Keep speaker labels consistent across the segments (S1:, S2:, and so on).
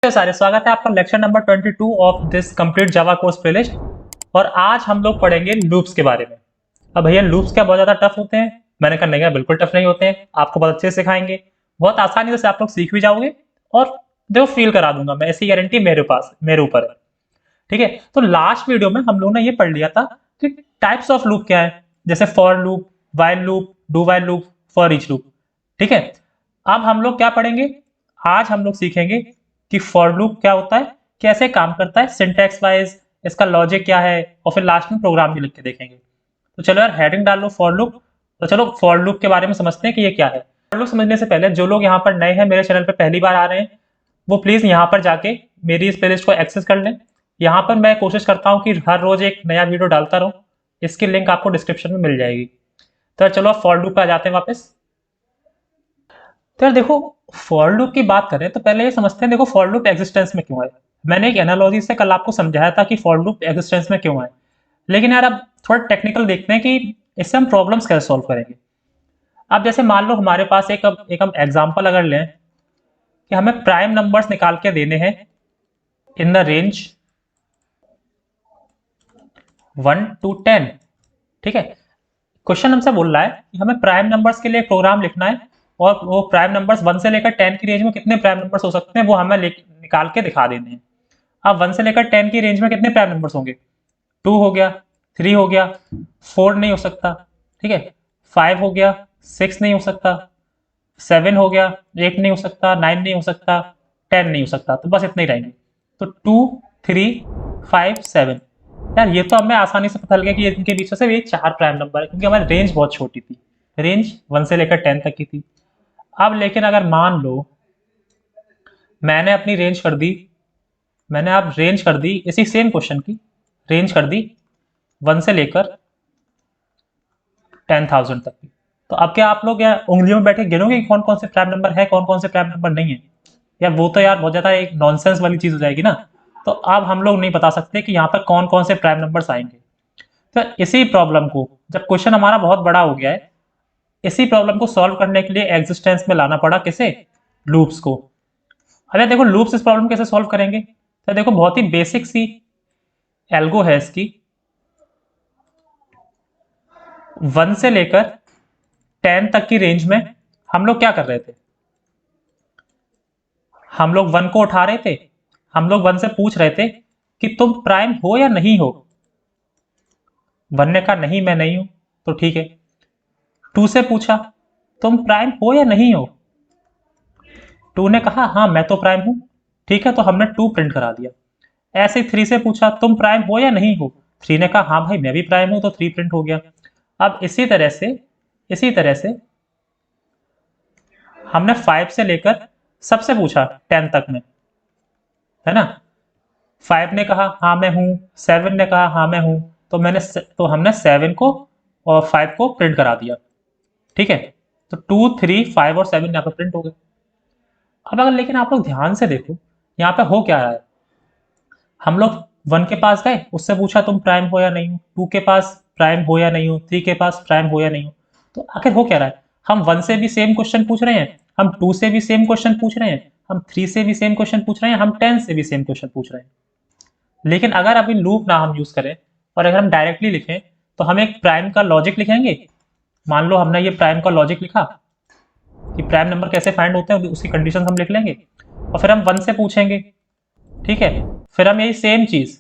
S1: सारे स्वागत है आपका lecture number 22 of this complete Java course playlist. और आज हम लोग पढ़ेंगे लूप्स के बारे में। अब भैया लूप्स क्या बहुत ज़्यादा टफ होते हैं? मैंने कहा नहीं, बिल्कुल टफ नहीं होते हैं, आपको बहुत अच्छे से सिखाएंगे, बहुत आसानी से आप लोग सीख भी जाओगे और जो फील करा दूंगा मैं, ऐसी गारंटी मेरे ऊपर है। ठीक है, तो लास्ट वीडियो में हम लोग ने ये पढ़ लिया था कि टाइप्स ऑफ लूप क्या है, जैसे for loop, while loop, do while loop, for each loop. ठीक है, अब हम लोग क्या पढ़ेंगे? आज हम लोग सीखेंगे कि फॉर लूप क्या होता है, कैसे काम करता है सिंटैक्स वाइज, इसका लॉजिक क्या है, और फिर लास्ट में प्रोग्राम भी लिख के देखेंगे। तो चलो यार हेडिंग डाल लो फॉर लूप। तो चलो फॉर लूप के बारे में समझते हैं कि ये क्या है। फॉर लूप समझने से पहले जो लोग यहाँ पर नए हैं, मेरे चैनल पर पहली बार आ रहे हैं, वो प्लीज यहाँ पर जाके मेरी इस प्लेलिस्ट को एक्सेस कर लें। यहाँ पर मैं कोशिश करता हूँ कि हर रोज एक नया वीडियो डालता रहूँ, इसकी लिंक आपको डिस्क्रिप्शन में मिल जाएगी। तो चलो अब फॉर लूप पे आ जाते हैं वापस। तो यार देखो, फॉर लूप की बात करें तो पहले ये समझते हैं, देखो फॉर लूप एग्जिस्टेंस में क्यों है। मैंने एक एनालॉजी से कल आपको समझाया था कि फॉर लूप एग्जिस्टेंस में क्यों है, लेकिन यार अब थोड़ा टेक्निकल देखते हैं कि इससे हम प्रॉब्लम्स कैसे सॉल्व करेंगे। अब जैसे मान लो हमारे पास एक हम एग्जांपल अगर लें कि हमें प्राइम नंबर्स निकाल के देने हैं इन द रेंज 1 to 10। ठीक है, क्वेश्चन हमसे बोल रहा है कि हमें प्राइम नंबर्स के लिए एक प्रोग्राम लिखना है और वो प्राइम नंबर्स 1 से लेकर 10 की रेंज में कितने प्राइम नंबर्स हो सकते हैं वो हमें निकाल के दिखा देने हैं। अब 1 से लेकर 10 की रेंज में कितने प्राइम नंबर्स होंगे? 2 हो गया, 3 हो गया, 4 नहीं हो सकता, ठीक है, 5 हो गया, 6 नहीं हो सकता, 7 हो गया, 8 नहीं हो सकता, 9 नहीं हो सकता, 10 नहीं हो सकता। तो बस इतने ही रहेंगे। तो 2, 3, 5, 7। यार ये तो हमें आसानी से पता लग गया कि इनके बीच में से ये 4 प्राइम नंबर है, क्योंकि हमारी रेंज बहुत छोटी थी, रेंज 1 से लेकर 10 तक की थी। अब लेकिन अगर मान लो मैंने अपनी रेंज कर दी, मैंने अब रेंज कर दी इसी सेम क्वेश्चन की रेंज कर दी 1 से लेकर 10,000 तक की। तो अब क्या आप लोग या उंगलियों में बैठे गिनोगे कि कौन कौन से प्राइम नंबर है, कौन कौन से प्राइम नंबर नहीं है? यार वो तो यार बहुत ज्यादा एक नॉनसेंस वाली चीज हो जाएगी ना। तो अब हम लोग नहीं बता सकते कि यहाँ पर कौन कौन से प्राइम नंबर्स आएंगे। तो इसी प्रॉब्लम को, जब क्वेश्चन हमारा बहुत बड़ा हो गया है, इसी प्रॉब्लम को सॉल्व करने के लिए एग्जिस्टेंस में लाना पड़ा किसे? लूप्स को। अरे देखो लूप्स इस प्रॉब्लम कैसे सॉल्व करेंगे, तो देखो बहुत ही बेसिक सी एल्गो है इसकी। 1 से लेकर 10 तक की रेंज में हम लोग क्या कर रहे थे? हम लोग 1 को उठा रहे थे, हम लोग 1 से पूछ रहे थे कि तुम प्राइम हो या नहीं हो। 1 ने कहा नहीं मैं नहीं हूं, तो ठीक है। 2 से पूछा तुम प्राइम हो या नहीं हो। 2 ने कहा हाँ मैं तो प्राइम हूं, ठीक है, तो हमने 2 प्रिंट करा दिया। ऐसे 3 से पूछा तुम प्राइम हो या नहीं हो। 3 ने कहा हाँ भाई मैं भी प्राइम हूं, तो 3 प्रिंट हो गया। अब इसी तरह से हमने 5 से लेकर सबसे पूछा 10 तक में, है ना। 5 ने कहा हाँ मैं हूं, 7 ने कहा हाँ मैं हूं, तो हमने 7 को और 5 को प्रिंट करा दिया। ठीक है, तो 2, 3, 5 और 7 यहाँ पर प्रिंट हो गए। अब अगर लेकिन आप लोग ध्यान से देखो यहाँ पे हो क्या रहा है। हम लोग 1 के पास गए, उससे पूछा तुम प्राइम हो या नहीं हो, 2 के पास प्राइम हो या नहीं हो, 3 के पास प्राइम हो या नहीं हो। तो आखिर हो क्या रहा है? हम 1 से भी सेम क्वेश्चन पूछ रहे हैं, हम 2 से भी सेम क्वेश्चन पूछ रहे हैं, हम 3 से भी सेम क्वेश्चन पूछ रहे हैं, हम 10 से भी सेम क्वेश्चन पूछ रहे हैं। लेकिन अगर अभी लूप ना हम यूज करें और अगर हम डायरेक्टली लिखें, तो हम एक प्राइम का लॉजिक लिखेंगे। मान लो हमने ये प्राइम का लॉजिक लिखा कि प्राइम नंबर कैसे फाइंड होते हैं, उसकी कंडीशन हम लिख लेंगे और फिर हम 1 से पूछेंगे, ठीक है, फिर हम यही सेम चीज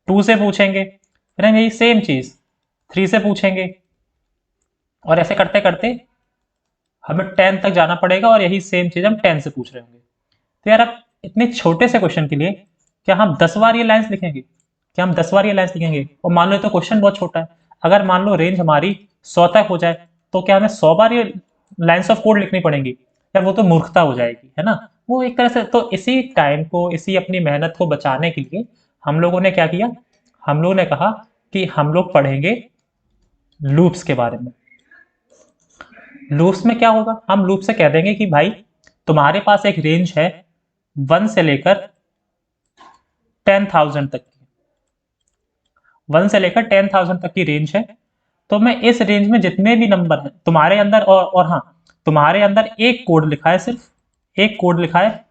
S1: 2 से पूछेंगे, फिर हम यही सेम चीज 3 से पूछेंगे, और ऐसे करते करते हमें 10 तक जाना पड़ेगा और यही सेम चीज हम 10 से पूछ रहे होंगे। तो यार अब इतने छोटे से क्वेश्चन के लिए क्या हम 10 बार ये लाइन्स लिखेंगे? क्या हम 10 बार ये लाइन्स लिखेंगे? और मान लो तो क्वेश्चन बहुत छोटा है, अगर मान लो रेंज हमारी 100 तक हो जाए, तो क्या हमें 100 बार ये लाइन्स ऑफ कोड लिखनी पड़ेंगी? यार वो तो मूर्खता हो जाएगी, है ना। वो एक तरह से तो इसी टाइम को, इसी अपनी मेहनत को बचाने के लिए हम लोगों ने क्या किया, हम लोगों ने कहा कि हम लोग पढ़ेंगे लूप्स के बारे में। लूप्स में क्या होगा, हम लूप से कह देंगे कि भाई तुम्हारे पास एक रेंज है 1 से लेकर 10,000 तक की, 1 से लेकर 10,000 तक की रेंज है। तो मैं इस रेंज में जितने भी नंबर हैं तुम्हारे अंदर, और हाँ तुम्हारे अंदर एक कोड लिखा है, सिर्फ एक कोड लिखा है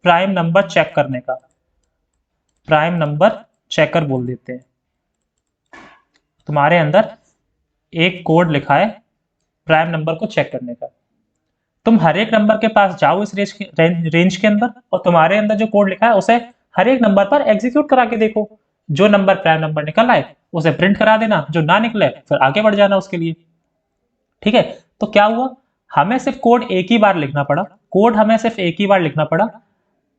S1: प्राइम नंबर चेक करने का, प्राइम नंबर चेकर बोल देते हैं। तुम्हारे अंदर एक कोड लिखा है प्राइम नंबर को चेक करने का, तुम हर एक नंबर के पास जाओ इस रेंज के अंदर, और तुम्हारे अंदर जो कोड लिखा है उसे हर एक नंबर पर एग्जीक्यूट करा के देखो, जो नंबर प्राइम नंबर निकल आए उसे प्रिंट करा देना, जो ना निकले फिर आगे बढ़ जाना उसके लिए। ठीक है, तो क्या हुआ, हमें सिर्फ कोड एक ही बार लिखना पड़ा, कोड हमें सिर्फ एक ही बार लिखना पड़ा,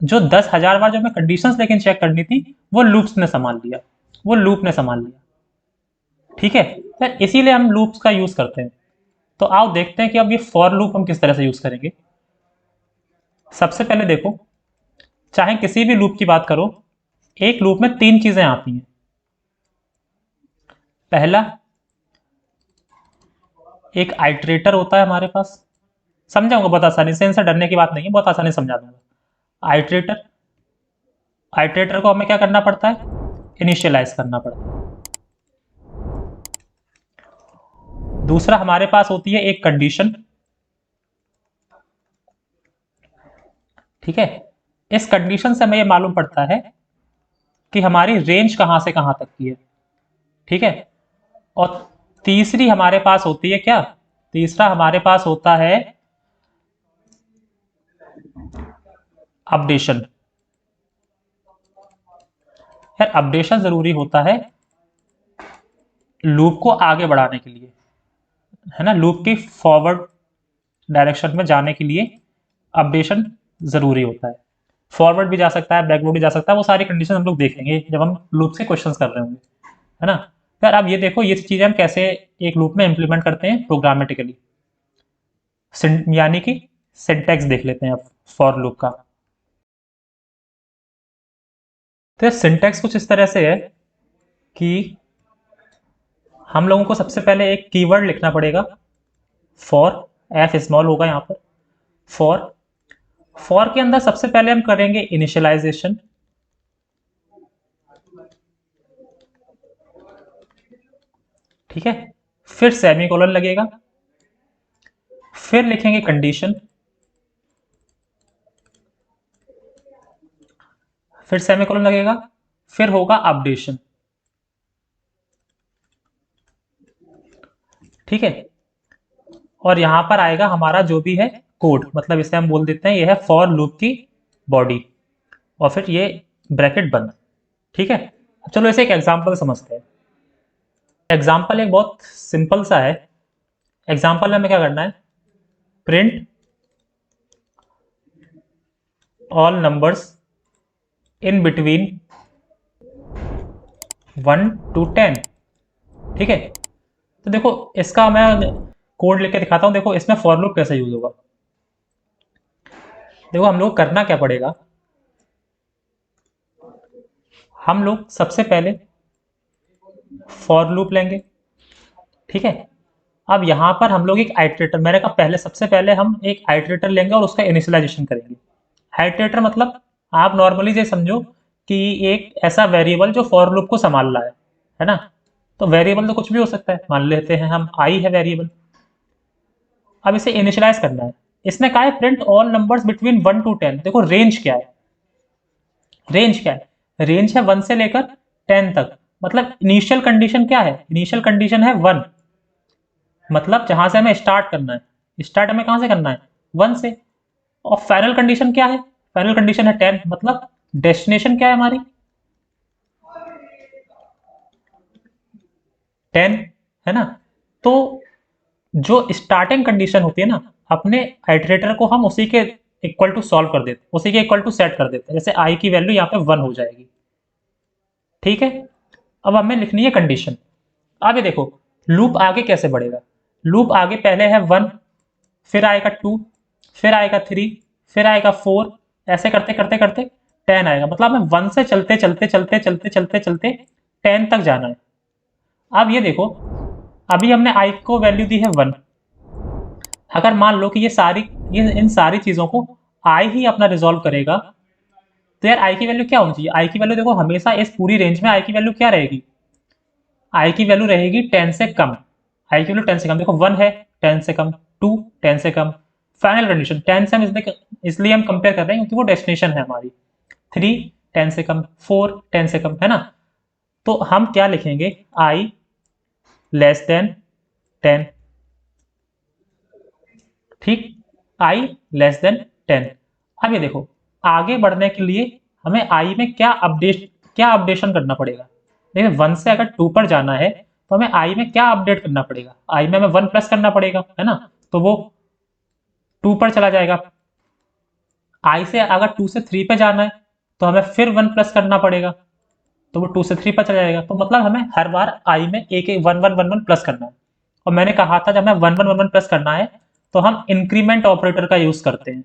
S1: जो 10,000 बार जो हमें कंडीशंस लेकिन चेक करनी थी वो लूप्स ने संभाल लिया, वो लूप ने संभाल लिया। ठीक है, तो इसीलिए हम लूप्स का यूज करते हैं। तो आओ देखते हैं कि अब ये फॉर लूप हम किस तरह से यूज करेंगे। सबसे पहले देखो, चाहे किसी भी लूप की बात करो, एक लूप में 3 चीजें आती हैं। पहला, एक आइटरेटर होता है हमारे पास, समझाऊंगा बहुत आसानी से, इनसे डरने की बात नहीं है, बहुत आसानी से समझा दूंगा। आइटरेटर, आइटरेटर को हमें क्या करना पड़ता है, इनिशियलाइज करना पड़ता है। दूसरा हमारे पास होती है एक कंडीशन। ठीक है, इस कंडीशन से हमें ये मालूम पड़ता है कि हमारी रेंज कहां से कहां तक की है। ठीक है, और तीसरी हमारे पास होती है क्या, तीसरा हमारे पास होता है अपडेशन। यार अपडेशन जरूरी होता है लूप को आगे बढ़ाने के लिए, है ना, लूप की फॉरवर्ड डायरेक्शन में जाने के लिए अपडेशन जरूरी होता है। फॉरवर्ड भी जा सकता है, बैकवर्ड भी जा सकता है, वो सारी कंडीशन हम लोग देखेंगे जब हम लूप से क्वेश्चंस कर रहे होंगे, है ना। यार अब ये देखो, ये चीजें हम कैसे एक लूप में इंप्लीमेंट करते हैं प्रोग्रामेटिकली, यानी कि सिंटैक्स देख लेते हैं अब फॉर लूप का। तो सिंटैक्स कुछ इस तरह से है कि हम लोगों को सबसे पहले एक कीवर्ड लिखना पड़ेगा, फॉर, एफ स्मॉल होगा यहाँ पर, फॉर। फॉर के अंदर सबसे पहले हम करेंगे इनिशियलाइजेशन। ठीक है, फिर सेमीकोलन लगेगा, फिर लिखेंगे कंडीशन, फिर सेमीकोलन लगेगा, फिर होगा अपडेशन। ठीक है, और यहां पर आएगा हमारा जो भी है कोड, मतलब इसे हम बोल देते हैं ये है फॉर लूप की बॉडी, और फिर ये ब्रैकेट बंद। ठीक है, अब चलो इसे एक एग्जांपल समझते हैं। एग्जांपल एक बहुत सिंपल सा है। एग्जांपल में हमें क्या करना है, print all numbers in between 1 to 10। ठीक है, तो देखो इसका मैं कोड लेके दिखाता हूं, देखो इसमें फॉर लूप कैसे यूज होगा। देखो हम लोग करना क्या पड़ेगा, हम लोग सबसे पहले फॉर लूप लेंगे। ठीक है, अब यहां पर हम लोग एक आइटरेटर, मैंने कहा पहले सबसे पहले हम एक आइटरेटर लेंगे और उसका इनिशियलाइजेशन करेंगे। आइटरेटर मतलब आप नॉर्मली ये समझो कि एक ऐसा वेरिएबल जो फॉर लूप को संभाल रहा है ना। तो वेरिएबल तो कुछ भी हो सकता है, मान लेते हैं हम आई है वेरिएबल। अब इसे इनिशियलाइज करना है, इसने कहा है print all numbers between 1 to 10। देखो रेंज क्या है, रेंज क्या है, रेंज है 1 से लेकर 10 तक, मतलब इनिशियल कंडीशन क्या है, इनिशियल कंडीशन है 1, मतलब जहां से हमें स्टार्ट करना है, स्टार्ट हमें कहां से करना है 1 से। और फाइनल कंडीशन क्या है, फाइनल कंडीशन है 10, मतलब डेस्टिनेशन क्या है हमारी 10, है ना। तो जो स्टार्टिंग कंडीशन होती है ना, अपने आइटरेटर को हम उसी के इक्वल टू सॉल्व कर देते, उसी के इक्वल टू सेट कर देते हैं, जैसे आई की वैल्यू यहाँ पे 1 हो जाएगी। ठीक है, अब हमें लिखनी है कंडीशन। आगे देखो लूप आगे कैसे बढ़ेगा, लूप आगे पहले है 1, फिर आएगा 2, फिर आएगा 3, फिर आएगा 4, ऐसे करते करते करते 10 आएगा, मतलब हमें 1 से चलते चलते चलते चलते चलते चलते 10 तक जाना है। अब ये देखो, अभी हमने आई को वैल्यू दी है 1, अगर मान लो कि ये इन सारी चीजों को आई ही अपना रिजॉल्व करेगा, तो यार आई की वैल्यू क्या होनी चाहिए, आई की वैल्यू देखो हमेशा इस पूरी रेंज में आई की वैल्यू क्या रहेगी, आई की वैल्यू रहेगी 10 से कम। आई की वैल्यू 10 से कम, देखो 1 है 10 से कम, 2 10 से कम, फाइनल कंडीशन 10 से हम इसलिए हम कंपेयर कर रहे हैं क्योंकि वो डेस्टिनेशन है हमारी। 3 10 से कम, 4 10 से कम, है ना। तो हम क्या लिखेंगे, i लेस देन 10, ठीक, i लेस देन 10। अब ये देखो, आगे बढ़ने के लिए हमें i में क्या अपडेशन करना पड़ेगा। देखिए 1 से अगर 2 पर जाना है तो हमें i में क्या अपडेट करना पड़ेगा, i में हमें 1 प्लस करना पड़ेगा, है ना। तो वो 2 पर चला जाएगा। i से अगर 2 से 3 पे जाना है तो हमें फिर 1 प्लस करना पड़ेगा, तो वो 2 से 3 पर चला जाएगा। तो मतलब हमें हर बार i में एक एक 1 1 1 1 प्लस करना है। और मैंने कहा था जब हमें 1 1 1 1 प्लस करना है तो हम इंक्रीमेंट ऑपरेटर का यूज करते हैं।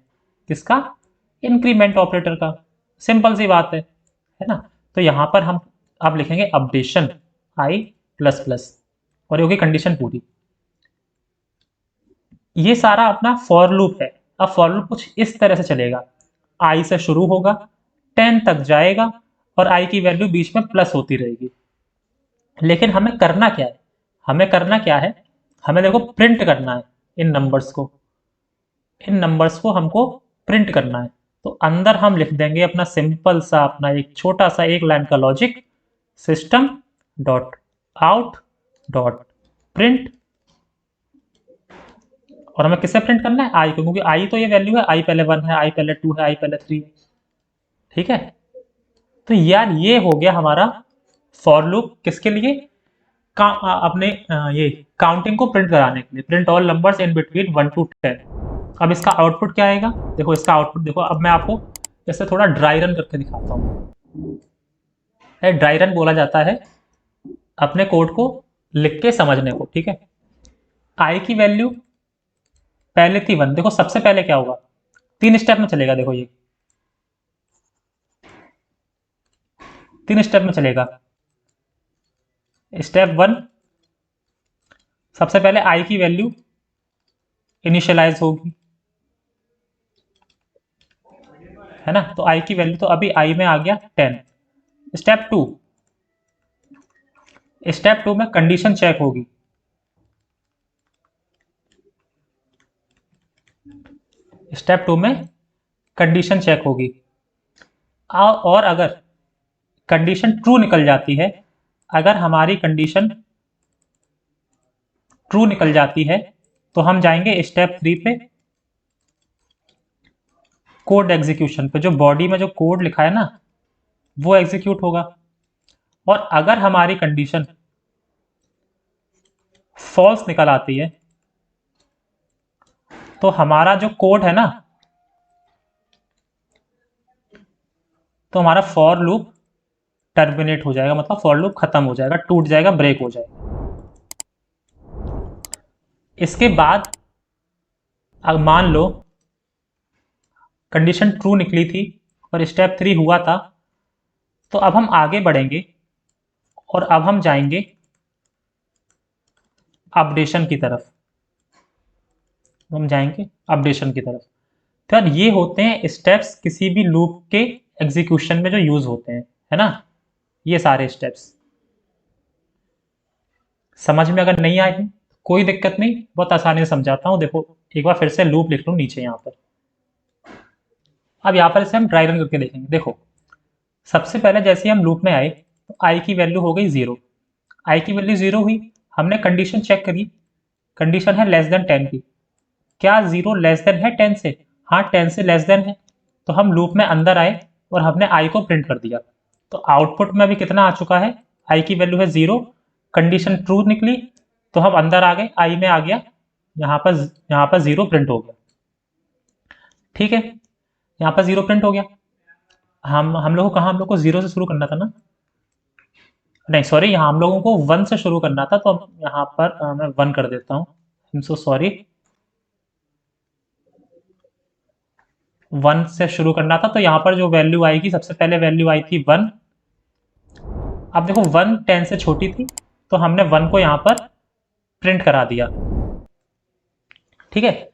S1: किसका, इंक्रीमेंट ऑपरेटर का। सिंपल सी बात है ना। तो यहां पर हम अब लिखेंगे अपडेशन i प्लस प्लस, और ये होगी कंडीशन पूरी। ये सारा अपना फॉर लूप है। अब फॉर लूप कुछ इस तरह से चलेगा, i से शुरू होगा, 10 तक जाएगा और i की वैल्यू बीच में प्लस होती रहेगी। लेकिन हमें करना क्या है, हमें देखो प्रिंट करना है इन नंबर्स को हमको प्रिंट करना है। तो अंदर हम लिख देंगे अपना सिंपल सा, अपना एक छोटा सा एक लाइन का logic, system dot out dot print. और हमें किसे प्रिंट करना है, आई को, क्योंकि आई तो ये वैल्यू है, आई पहले 1 है, आई पहले 2 है, आई पहले 3 है, ठीक है। तो यार ये हो गया हमारा फॉर लूप, किसके लिए, अपने ये काउंटिंग को प्रिंट कराने के लिए, print all numbers in between 1 to 10। अब इसका आउटपुट क्या आएगा, देखो इसका आउटपुट देखो। अब मैं आपको जैसे थोड़ा ड्राई रन करके दिखाता हूँ। ड्राई रन बोला जाता है अपने कोड को लिख के समझने को, ठीक है। आई की वैल्यू पहले थी 1, देखो सबसे पहले क्या होगा, 3 स्टेप में चलेगा। देखो ये 3 स्टेप में चलेगा। स्टेप 1, सबसे पहले आई की वैल्यू इनिशियलाइज होगी, है ना। तो आई की वैल्यू तो अभी आई में आ गया 10। स्टेप 2 में कंडीशन चेक होगी। स्टेप 2 में कंडीशन चेक होगी, और अगर कंडीशन ट्रू निकल जाती है, अगर हमारी कंडीशन ट्रू निकल जाती है तो हम जाएंगे स्टेप 3 पे, कोड एग्जीक्यूशन पे। जो बॉडी में जो कोड लिखा है ना वो एग्जीक्यूट होगा। और अगर हमारी कंडीशन फॉल्स निकल आती है तो हमारा जो कोड है ना, तो हमारा फॉर लूप टर्मिनेट हो जाएगा, मतलब फॉर लूप खत्म हो जाएगा, टूट जाएगा, ब्रेक हो जाएगा। इसके बाद अब मान लो कंडीशन ट्रू निकली थी और स्टेप 3 हुआ था, तो अब हम आगे बढ़ेंगे और अब हम जाएंगे अपडेशन की तरफ। तो यार ये होते हैं स्टेप्स किसी भी लूप के एग्जीक्यूशन में जो यूज होते हैं, है ना। ये सारे स्टेप्स समझ में अगर नहीं आए हैं कोई दिक्कत नहीं, बहुत आसानी से समझाता हूँ। देखो एक बार फिर से लूप लिख लूँ नीचे यहाँ पर। अब यहाँ पर इसे हम ड्राई रन करके देखेंगे। देखो सबसे पहले जैसे हम लूप में आए तो आई की वैल्यू हो गई 0। आई की वैल्यू 0 हुई, हमने कंडीशन चेक करी, कंडीशन है लेस देन 10 की। क्या 0 लेस देन है 10 से, हाँ 10 से लेस देन है। तो हम लूप में अंदर आए और हमने आई को प्रिंट कर दिया। तो आउटपुट में अभी कितना आ चुका है, आई की वैल्यू है 0, कंडीशन ट्रू निकली तो हम अंदर आ गए, आई में आ गया, यहाँ पर 0 प्रिंट हो गया, ठीक है। यहाँ पर 0 प्रिंट हो गया। हम लोग को कहाँ, हम लोग को 0 से शुरू करना था ना, नहीं सॉरी, यहाँ हम लोगों को 1 से शुरू करना था। तो अब यहाँ पर मैं 1 कर देता हूँ, आई एम सो सॉरी। 1 से शुरू करना था, तो यहाँ पर जो वैल्यू आएगी, सबसे पहले वैल्यू आई थी 1। अब देखो 1 10 से छोटी थी तो हमने 1 को यहाँ पर प्रिंट करा दिया, ठीक है।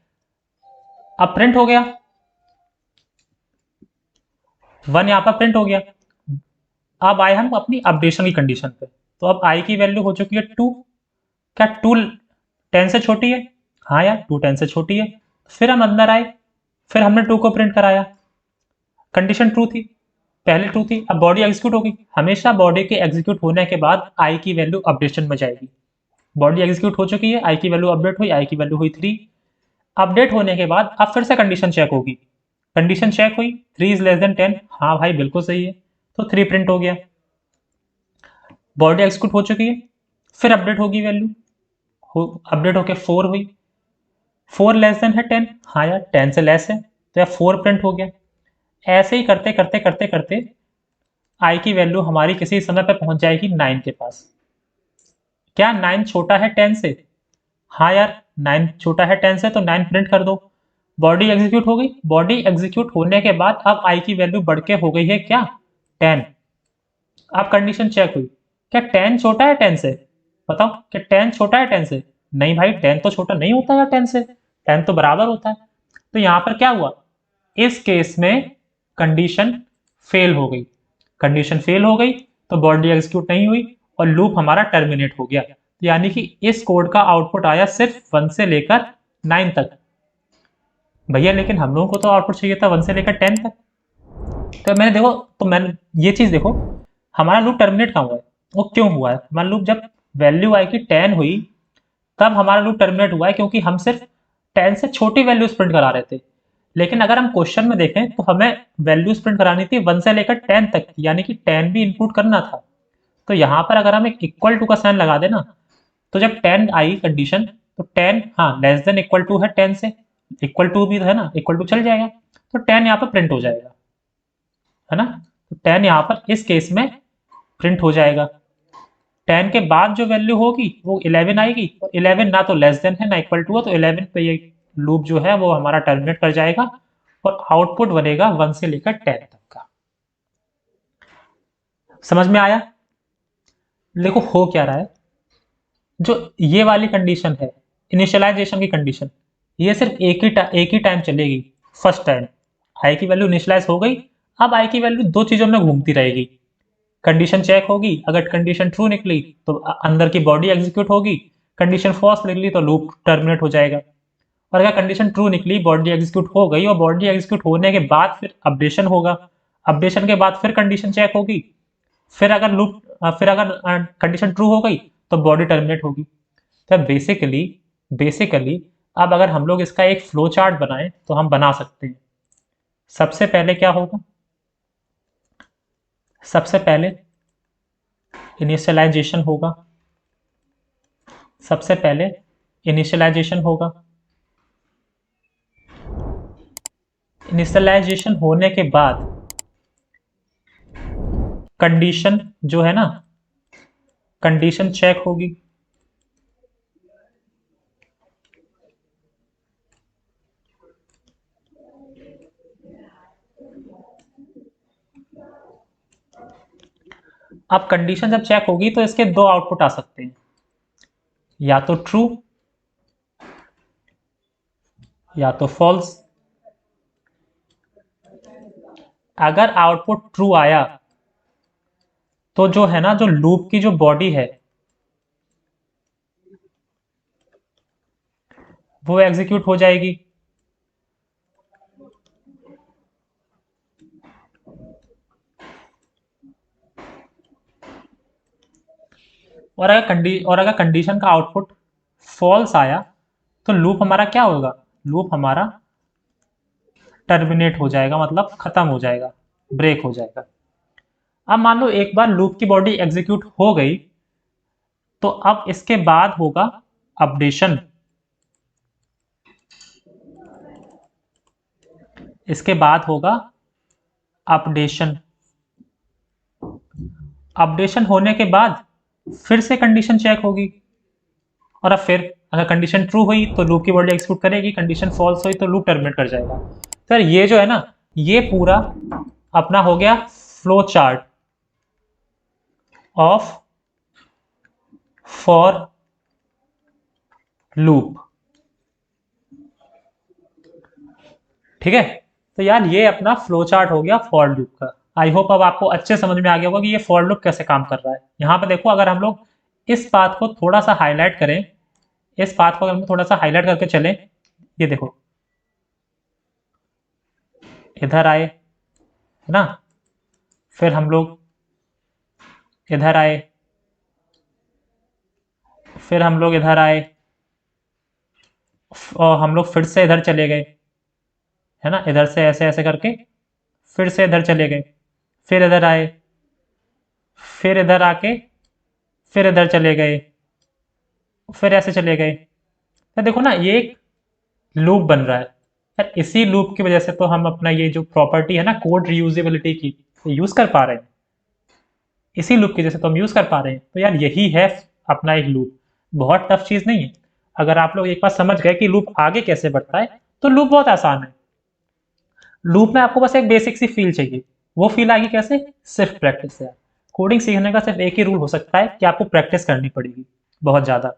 S1: अब प्रिंट हो गया, 1 यहाँ पर प्रिंट हो गया। अब आए हम अपनी अपडेशन की कंडीशन पे। तो अब आई की वैल्यू हो चुकी है 2। क्या 2 10 से छोटी है, हाँ यार 2 10 से छोटी है। फिर हम अंदर आए, फिर हमने 2 को प्रिंट कराया, कंडीशन ट्रू थी, पहले ट्रू थी, अब बॉडी एग्जीक्यूट होगी। हमेशा बॉडी के एग्जीक्यूट होने के बाद आई की वैल्यू अपडेशन में जाएगी। बॉडी एग्जीक्यूट हो चुकी है, आई की वैल्यू अपडेट हुई, आई की वैल्यू हुई 3। अपडेट होने के बाद अब फिर से कंडीशन चेक होगी, कंडीशन चेक हुई 3 इज लेस देन 10, हाँ भाई बिल्कुल सही है, तो 3 प्रिंट हो गया। बॉडी एग्जीक्यूट हो चुकी है, फिर अपडेट होगी वैल्यू, अपडेट होके 4 हुई, 4 लेस देन है 10, हाँ यार 10 से लेस है, तो यार 4 प्रिंट हो गया। ऐसे ही करते करते करते करते आई की वैल्यू हमारी किसी समय पे पहुंच जाएगी 9 के पास। क्या 9 छोटा है 10 से? हाँ यार 9 छोटा है 10 से, तो 9 प्रिंट कर दो। बॉडी एग्जीक्यूट हो गई, बॉडी एग्जीक्यूट होने के बाद अब आई की वैल्यू बढ़ के हो गई है क्या? 10। अब कंडीशन चेक हुई, क्या 10 छोटा है 10 से? बताओ, क्या 10 छोटा है 10 से? नहीं भाई 10 तो छोटा नहीं होता है 10 से, 10 तो बराबर होता है। तो यहां पर क्या हुआ, इस केस में कंडीशन फेल हो गई, कंडीशन फेल हो गई तो बॉडी एग्जीक्यूट नहीं हुई और लूप हमारा टर्मिनेट हो गया। यानी कि इस कोड का आउटपुट आया सिर्फ 1 से लेकर 9 तक। भैया लेकिन हम लोगों को तो आउटपुट चाहिए था 1 से लेकर 10 तक। तो मैंने देखो, तो मैंने ये चीज देखो, हमारा लूप टर्मिनेट कहाँ हुआ है, वो क्यों हुआ है? हमारा लूप जब वैल्यू आई की 10 हुई तब हमारा लूप टर्मिनेट हुआ है, क्योंकि हम सिर्फ 10 से छोटी वैल्यूज प्रिंट करा रहे थे। लेकिन अगर हम क्वेश्चन में देखें तो हमें वैल्यूज प्रिंट करानी थी 1 से लेकर 10 तक, यानी कि 10 भी इनपुट करना था। तो यहाँ पर अगर हम एक इक्वल टू का साइन लगा देना, तो जब 10 आई कंडीशन, तो 10 हाँ लेस देन इक्वल टू है 10 से, इक्वल टू भी है ना, इक्वल टू चल जाएगा, तो 10 यहाँ पर प्रिंट हो जाएगा, है ना। तो 10 यहाँ पर इस केस में प्रिंट हो जाएगा। 10 के बाद जो वैल्यू होगी वो 11 आएगी, और 11 ना तो लेस देन है ना इक्वल टू है, तो 11 पे ये लूप जो है वो हमारा टर्मिनेट कर जाएगा और आउटपुट बनेगा 1 से लेकर 10 तक का। समझ में आया? देखो हो क्या रहा है, जो ये वाली कंडीशन है इनिशियलाइजेशन की कंडीशन, ये सिर्फ एक ही टाइम चलेगी। फर्स्ट टाइम आई की वैल्यू इनिशियलाइज हो गई, अब आई की वैल्यू दो चीजों में घूमती रहेगी। कंडीशन चेक होगी, अगर कंडीशन ट्रू निकली तो अंदर की बॉडी एग्जीक्यूट होगी, कंडीशन फॉल्स निकली तो लूप टर्मिनेट हो जाएगा। और अगर कंडीशन ट्रू निकली, बॉडी एग्जीक्यूट हो गई, और बॉडी एग्जीक्यूट होने के बाद फिर अपडेशन होगा, अपडेशन के बाद फिर कंडीशन चेक होगी, फिर अगर कंडीशन ट्रू हो गई तो बॉडी टर्मिनेट होगी। तो बेसिकली बेसिकली अब अगर हम लोग इसका एक फ्लो चार्ट बनाएं तो हम बना सकते हैं। सबसे पहले क्या होगा, सबसे पहले इनिशियलाइजेशन होगा, सबसे पहले इनिशियलाइजेशन होगा। इनिशियलाइजेशन होने के बाद कंडीशन जो है ना, कंडीशन चेक होगी, अब कंडीशन जब चेक होगी तो इसके दो आउटपुट आ सकते हैं, या तो ट्रू या तो फॉल्स। अगर आउटपुट ट्रू आया तो जो है ना, जो लूप की जो बॉडी है वो एग्जीक्यूट हो जाएगी, और अगर कंडीशन का आउटपुट फॉल्स आया तो लूप हमारा क्या होगा, लूप हमारा टर्मिनेट हो जाएगा, मतलब खत्म हो जाएगा, ब्रेक हो जाएगा। अब मान लो एक बार लूप की बॉडी एग्जीक्यूट हो गई तो अब इसके बाद होगा अपडेशन, इसके बाद होगा अपडेशन। अपडेशन होने के बाद फिर से कंडीशन चेक होगी, और अब फिर अगर कंडीशन ट्रू हुई तो लूप की बॉडी एग्जीक्यूट करेगी, कंडीशन फॉल्स हुई तो लूप टर्मिनेट कर जाएगा। तो ये जो है ना, ये पूरा अपना हो गया flow chart of for loop. ठीक है, तो यार ये अपना फ्लो चार्ट हो गया फॉर लूप का। आई होप अब आपको अच्छे समझ में आ गया होगा कि ये फॉर लूप कैसे काम कर रहा है। यहाँ पे देखो, अगर हम लोग इस बात को थोड़ा सा हाईलाइट करें, इस बात को अगर हम थोड़ा सा हाईलाइट करके चलें, ये देखो इधर आए, है ना, फिर हम लोग इधर आए, फिर हम लोग इधर आए, और हम लोग फिर से इधर चले गए, है ना, इधर से ऐसे ऐसे करके फिर से इधर चले गए, फिर इधर आए, फिर इधर आके फिर इधर चले गए, फिर ऐसे चले गए। तो देखो ना, ये एक लूप बन रहा है यार। इसी लूप की वजह से तो हम अपना ये जो प्रॉपर्टी है ना कोड रीयूजेबिलिटी की, यूज कर पा रहे हैं। इसी लूप की वजह से तो हम यूज कर पा रहे हैं। तो यार यही है अपना एक लूप। बहुत टफ चीज नहीं है। अगर आप लोग एक बार समझ गए कि लूप आगे कैसे बढ़ता है, तो लूप बहुत आसान है। लूप में आपको बस एक बेसिक सी फील चाहिए। वो फील आएगी कैसे? सिर्फ प्रैक्टिस से। कोडिंग सीखने का सिर्फ एक ही रूल हो सकता है कि आपको प्रैक्टिस करनी पड़ेगी बहुत ज़्यादा।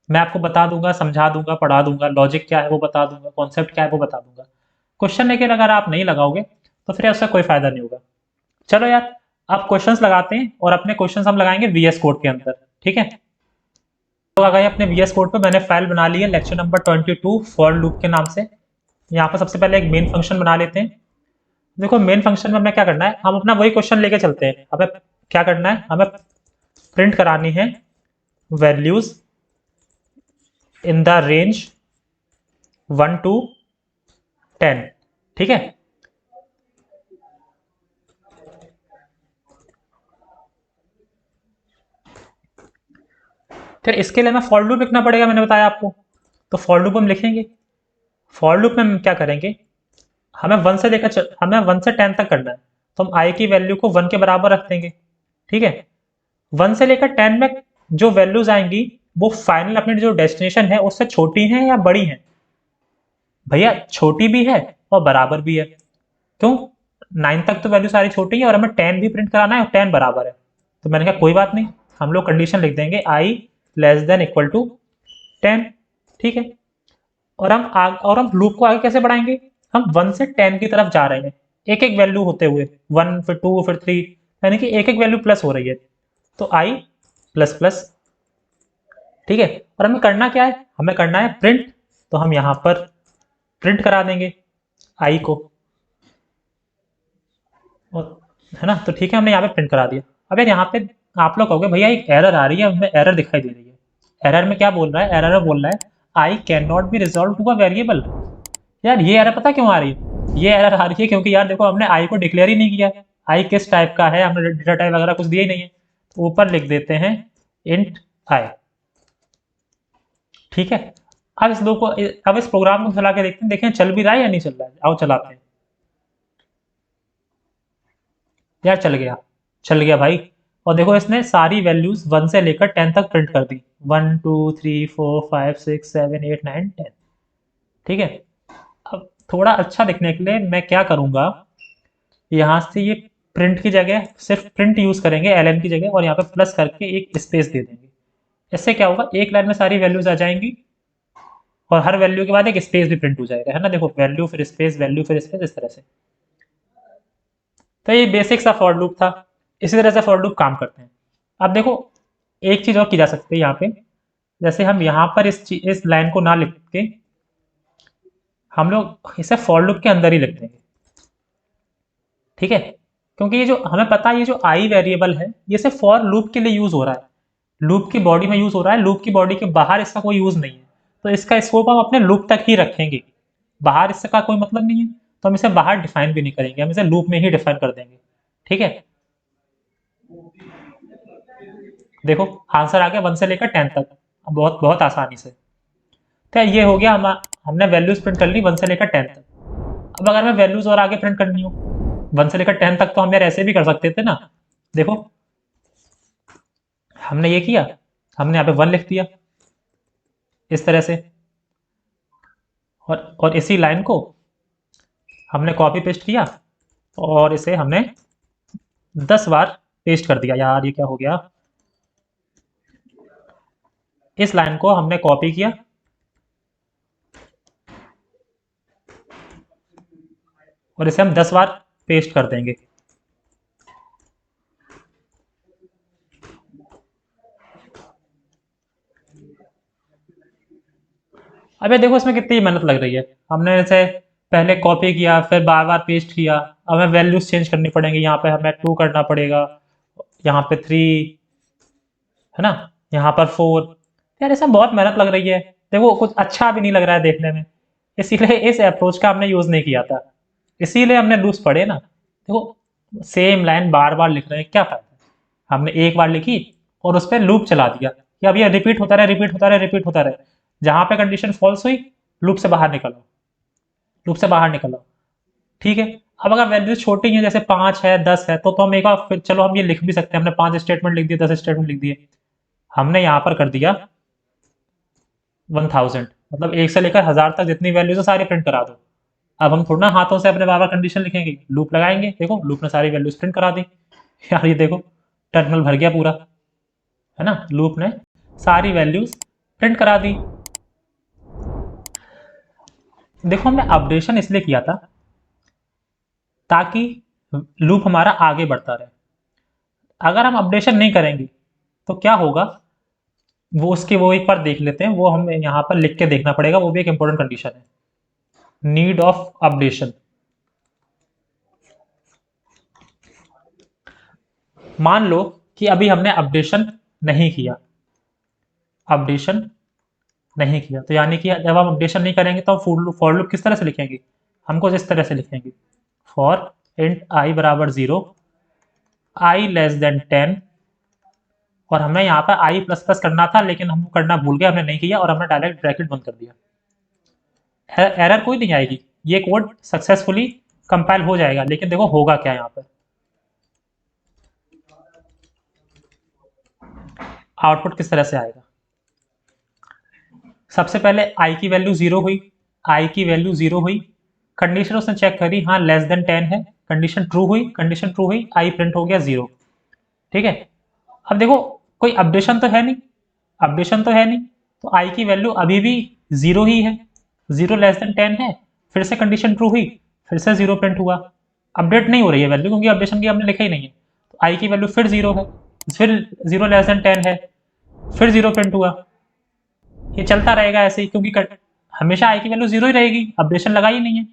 S1: मैं आपको बता दूंगा, समझा दूंगा, पढ़ा दूंगा, लॉजिक क्या है वो बता दूंगा, कॉन्सेप्ट क्या है वो बता दूंगा। क्वेश्चन लेकिन अगर आप नहीं लगाओगे तो फिर उसका कोई फायदा नहीं होगा। चलो यार, आप क्वेश्चंस लगाते हैं और अपने क्वेश्चंस हम लगाएंगे वीएस कोड के अंदर, ठीक है। तो आ गए अपने वीएस कोड पे। मैंने फाइल बना ली है लेक्चर नंबर 22 फॉर लूप के नाम से। यहाँ पर सबसे पहले एक मेन फंक्शन बना लेते हैं। देखो मेन फंक्शन में हमें क्या करना है, हम अपना वही क्वेश्चन लेके चलते हैं। हमें क्या करना है, हमें प्रिंट करानी है values in the range 1 to 10, ठीक है। फिर इसके लिए हमें फॉर लूप लिखना पड़ेगा, मैंने बताया आपको। तो फॉर लूप हम लिखेंगे। फॉर लूप में हम क्या करेंगे, हमें 1 से 10 तक करना है। तो हम आई की वैल्यू को 1 के बराबर रख देंगे, ठीक है। 1 से लेकर 10 में जो वैल्यूज आएंगी वो फाइनल अपनी जो डेस्टिनेशन है उससे छोटी हैं या बड़ी हैं? भैया छोटी भी है और बराबर भी है। क्यों? 9 तक तो वैल्यू सारी छोटी है और हमें 10 भी प्रिंट कराना है और 10 बराबर है। तो मैंने कहा कोई बात नहीं, हम लोग कंडीशन लिख देंगे आई लेस देन इक्वल टू 10, ठीक है। और हम लूप को आगे कैसे बढ़ाएंगे? हम 1 से 10 की तरफ जा रहे हैं, एक एक वैल्यू होते हुए, 1 फिर 2 फिर 3, यानी कि एक एक वैल्यू प्लस हो रही है। तो आई प्लस प्लस, ठीक है। और हमें करना क्या है, हमें करना है प्रिंट। तो हम यहाँ पर प्रिंट करा देंगे आई को, और है ना। तो ठीक है, हमने यहाँ पे प्रिंट करा दिया। अब यार यहाँ पे आप लोग कहोगे भैया एक एरर आ रही है, हमें एरर दिखाई दे रही है। एरर में क्या बोल रहा है? एरर में बोल रहा है I can not be resolve to a variable. यार ये एरर पता क्यों आ रही है? ये एरर आ रही है क्योंकि यार देखो हमने आई को डिक्लेयर ही नहीं किया है। आई किस टाइप का है, हमने डेटा टाइप वगैरह कुछ दिया ही नहीं है। तो ऊपर लिख देते हैं इंट आई, ठीक है। अब इस प्रोग्राम को चला के देखते हैं, देखें चल भी रहा है या नहीं चल रहा है। आओ चलाते हैं। यार चल गया, चल गया भाई। और देखो इसने सारी वैल्यूज 1 से लेकर 10 तक प्रिंट कर दी। 1 2 3 4 5 6 7 8 9 10, ठीक है। अब थोड़ा अच्छा दिखने के लिए मैं क्या करूंगा, यहाँ से ये प्रिंट की जगह सिर्फ प्रिंट यूज करेंगे एलएन की जगह, और यहाँ पे प्लस करके एक स्पेस दे देंगे। इससे क्या होगा, एक लाइन में सारी वैल्यूज आ जाएंगी और हर वैल्यू के बाद एक स्पेस भी प्रिंट हो जाएगा, है ना। देखो वैल्यू फिर स्पेस, वैल्यू फिर स्पेस, इस तरह से। तो ये बेसिक सा फॉर लूप था। इसी तरह से फॉर लूप काम करते हैं। अब देखो एक चीज और की जा सकती है यहाँ पे। जैसे हम यहाँ पर इस लाइन को ना लिख के हम लोग इसे फॉर लूप के अंदर ही लिख देंगे, ठीक है। क्योंकि ये जो हमें पता है, ये जो आई वेरिएबल है ये सिर्फ फॉर लूप के लिए यूज हो रहा है, लूप की बॉडी में यूज हो रहा है। लूप की बॉडी के बाहर इसका कोई यूज नहीं है। तो इसका स्कोप हम अपने लूप तक ही रखेंगे, बाहर इसका कोई मतलब नहीं है। तो हम इसे बाहर डिफाइन भी नहीं करेंगे, हम इसे लूप में ही डिफाइन कर देंगे, ठीक है। देखो आंसर आ गया 1 से लेकर 10 तक, बहुत बहुत आसानी से। तो ये हो गया हमने वैल्यूज प्रिंट कर ली 1 से लेकर 10 तक। अब अगर हमें वैल्यूज और आगे प्रिंट करनी हो 1 से लेकर 10 तक, तो हम यार ऐसे भी कर सकते थे ना। देखो हमने ये किया, हमने यहाँ पे 1 लिख दिया इस तरह से, और इसी लाइन को हमने कॉपी पेस्ट किया और इसे हमने 10 बार पेस्ट कर दिया। यार ये क्या हो गया, इस लाइन को हमने कॉपी किया और इसे हम 10 बार पेस्ट कर देंगे। अब ये देखो इसमें कितनी मेहनत लग रही है। हमने इसे पहले कॉपी किया, फिर बार बार पेस्ट किया, अब हमें वैल्यूज चेंज करनी पड़ेंगी। यहाँ पे हमें 2 करना पड़ेगा, यहाँ पे 3, है ना, यहाँ पर 4। यार इसमें बहुत मेहनत लग रही है, देखो कुछ अच्छा भी नहीं लग रहा है देखने में, इसीलिए इस अप्रोच का हमने यूज नहीं किया था, इसीलिए हमने लूप्स पढ़े ना। देखो सेम लाइन बार बार लिख रहे हैं, क्या फायदा। हमने एक बार लिखी और उस पर लूप चला दिया कि अब ये रिपीट होता रहे, रिपीट होता रहे, रिपीट होता रहे। जहां पे कंडीशन फॉल्स हुई, लूप से बाहर निकलो, लूप से बाहर निकलो, ठीक है। अब अगर वैल्यूज छोटी हैं, जैसे 5 है, 10 है, तो हम एक बार फिर चलो हम ये लिख भी सकते हैं, हमने 5 स्टेटमेंट लिख दिए, 10 स्टेटमेंट लिख दिए, हमने यहाँ पर कर दिया 1000, मतलब 1 से लेकर 1000 तक जितनी वैल्यूज है सारी प्रिंट करा दो। अब हम थोड़ा हाथों से अपने बार बार कंडीशन लिखेंगे, लूप लगाएंगे, देखो लूप ने सारी वैल्यूज प्रिंट करा दी। यार ये देखो टर्मिनल भर गया पूरा, है ना, लूप ने सारी वैल्यूज प्रिंट करा दी। देखो हमने अपडेशन इसलिए किया था ताकि लूप हमारा आगे बढ़ता रहे। अगर हम अपडेशन नहीं करेंगे तो क्या होगा, वो उसकी वो एक बार देख लेते हैं, वो हमें यहाँ पर लिख के देखना पड़ेगा, वो भी एक इंपॉर्टेंट कंडीशन है, नीड ऑफ अपडेशन। मान लो कि अभी हमने अपडेशन नहीं किया, अपडेशन नहीं किया, तो यानी कि जब हम अपडेशन नहीं करेंगे तो हम फॉर लूप किस तरह से लिखेंगे, हमको इस तरह से लिखेंगे, फॉर इंट आई बराबर 0, आई लेस देन 10, और हमें यहाँ पर आई प्लस प्लस करना था लेकिन हम करना भूल गए, हमने नहीं किया और हमने डायरेक्ट ब्रैकेट बंद कर दिया। एरर कोई नहीं आएगी, ये कोड सक्सेसफुली कंपाइल हो जाएगा, लेकिन देखो होगा क्या यहाँ पर, आउटपुट किस तरह से आएगा। सबसे पहले आई की वैल्यू 0 हुई, आई की वैल्यू 0 हुई, कंडीशन उसने चेक करी, हाँ लेस देन 10 है, कंडीशन ट्रू हुई, कंडीशन ट्रू हुई, आई प्रिंट हो गया 0, ठीक है। अब देखो कोई अपडेशन तो है नहीं, अपडेशन तो है नहीं, तो आई की वैल्यू अभी भी 0 ही है, 0 लेस देन 10 है, फिर से कंडीशन ट्रू हुई, फिर से 0 प्रिंट हुआ, अपडेट नहीं हो रही है वैल्यू क्योंकि अपडेशन की हमने लिखा ही नहीं है, तो आई की वैल्यू फिर 0 है, फिर 0 लेस देन 10 है, फिर 0 प्रिंट हुआ। ये चलता रहेगा ऐसे ही, क्योंकि हमेशा आई की वैल्यू 0 ही रहेगी, अपडेशन लगा ही नहीं है,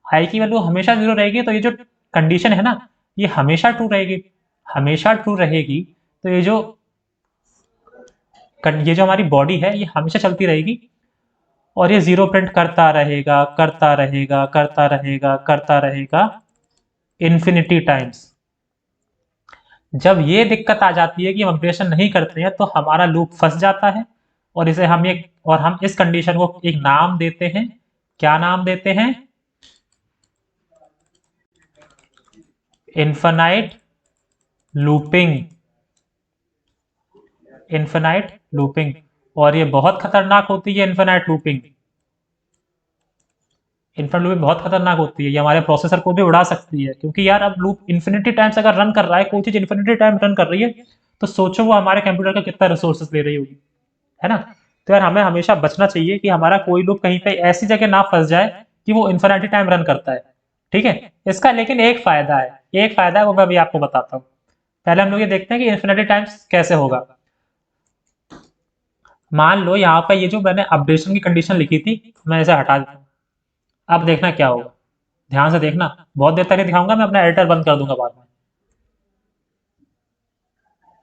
S1: आई की वैल्यू हमेशा 0 रहेगी, तो ये जो कंडीशन है ना ये हमेशा ट्रू रहेगी, हमेशा ट्रू रहेगी, तो ये जो हमारी बॉडी है ये हमेशा चलती रहेगी, और ये 0 प्रिंट करता रहेगा, करता रहेगा, करता रहेगा, करता रहेगा इन्फिनिटी टाइम्स। जब ये दिक्कत आ जाती है कि हम अपडेशन नहीं करते हैं तो हमारा लूप फंस जाता है, और इसे हम एक और हम इस कंडीशन को एक नाम देते हैं, क्या नाम देते हैं, इन्फिनाइट लूपिंग, इन्फिनाइट लूपिंग। और ये बहुत खतरनाक होती है इन्फिनाइट लूपिंग, इन्फिनाइट लूपिंग बहुत खतरनाक होती है, ये हमारे प्रोसेसर को भी उड़ा सकती है, क्योंकि यार अब लूप इन्फिनिटी टाइम्स अगर रन कर रहा है, कोई चीज इन्फिनिटी टाइम रन कर रही है, तो सोचो वो हमारे कंप्यूटर का कितना रिसोर्सेज ले रही होगी, है ना। तो यार हमें हमेशा बचना चाहिए कि हमारा कोई लूप कहीं पे ऐसी जगह ना फंस जाए कि वो इन्फिनिटी टाइम रन करता है, ठीक है। इसका लेकिन एक फायदा है, एक फायदा है वो मैं अभी आपको बताता हूँ। पहले हम लोग ये देखते हैं कि इन्फिनिटी टाइम्स कैसे होगा। मान लो यहाँ पर ये जो मैंने अपडेशन की कंडीशन लिखी थी, मैं इसे हटा देता हूँ, अब देखना क्या होगा, ध्यान से देखना, बहुत देर तक नहीं दिखाऊंगा, मैं अपना एडिटर बंद कर दूंगा बाद में।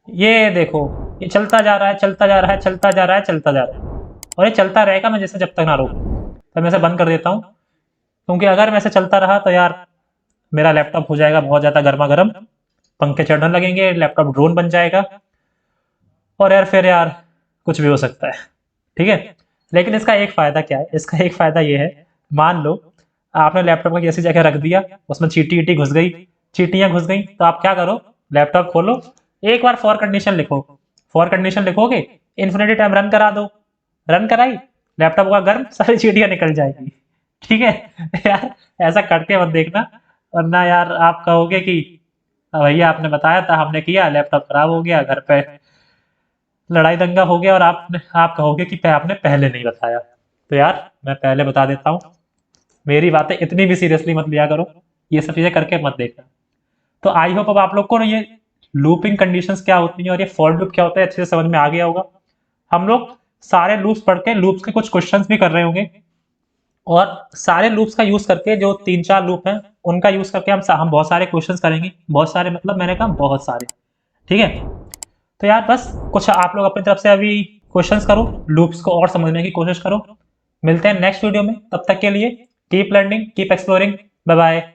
S1: ये देखो ये चलता जा रहा है, चलता जा रहा है, चलता जा रहा है, चलता जा रहा है, और ये चलता रहेगा मैं जैसे जब तक ना रोकूं। तो मैं इसे बंद कर देता हूँ, क्योंकि अगर मैं इसे चलता रहा तो यार मेरा लैपटॉप हो जाएगा बहुत ज़्यादा गर्मा गर्म, पंखे चढ़ने लगेंगे, लैपटॉप ड्रोन बन जाएगा, और यार फिर यार कुछ भी हो सकता है, ठीक है। लेकिन इसका एक फ़ायदा क्या है, इसका एक फ़ायदा ये है, मान लो आपने लैपटॉप को ऐसी जगह रख दिया, उसमें चीटी ईटी घुस गई, चीटियाँ घुस गई, तो आप क्या करो, लैपटॉप खोलो, एक बार फॉर कंडीशन लिखो, फॉर कंडीशन लिखोगे, इन्फिनिटी टाइम रन करा दो, रन कराई, लैपटॉप का गर्म, सारी चीटियाँ निकल जाएगी, ठीक है। यार ऐसा करके मत देखना, वरना यार आप कहोगे कि भैया आपने बताया था, हमने किया, लैपटॉप खराब हो गया, घर पे लड़ाई दंगा हो गया, और आप कहोगे कि आपने पहले नहीं बताया। तो यार मैं पहले बता देता हूँ, मेरी बातें इतनी भी सीरियसली मत लिया करो, ये सब चीजें करके मत देखना। तो आई होप अब आप लोग को ये लूपिंग कंडीशंस क्या होती हैं और ये फॉर लूप क्या होता है अच्छे से समझ में आ गया होगा। हम लोग सारे लूप्स पढ़ के लूप्स के कुछ क्वेश्चंस भी कर रहे होंगे, और सारे लूप्स का यूज करके, जो 3-4 लूप हैं उनका यूज करके हम बहुत सारे क्वेश्चंस करेंगे। बहुत सारे मतलब मैंने कहा बहुत सारे। ठीक है, तो यार बस कुछ आप लोग अपनी तरफ से अभी क्वेश्चंस करो, लूप्स को और समझने की कोशिश करो। मिलते हैं नेक्स्ट वीडियो में, तब तक के लिए keep learning, keep exploring, bye bye.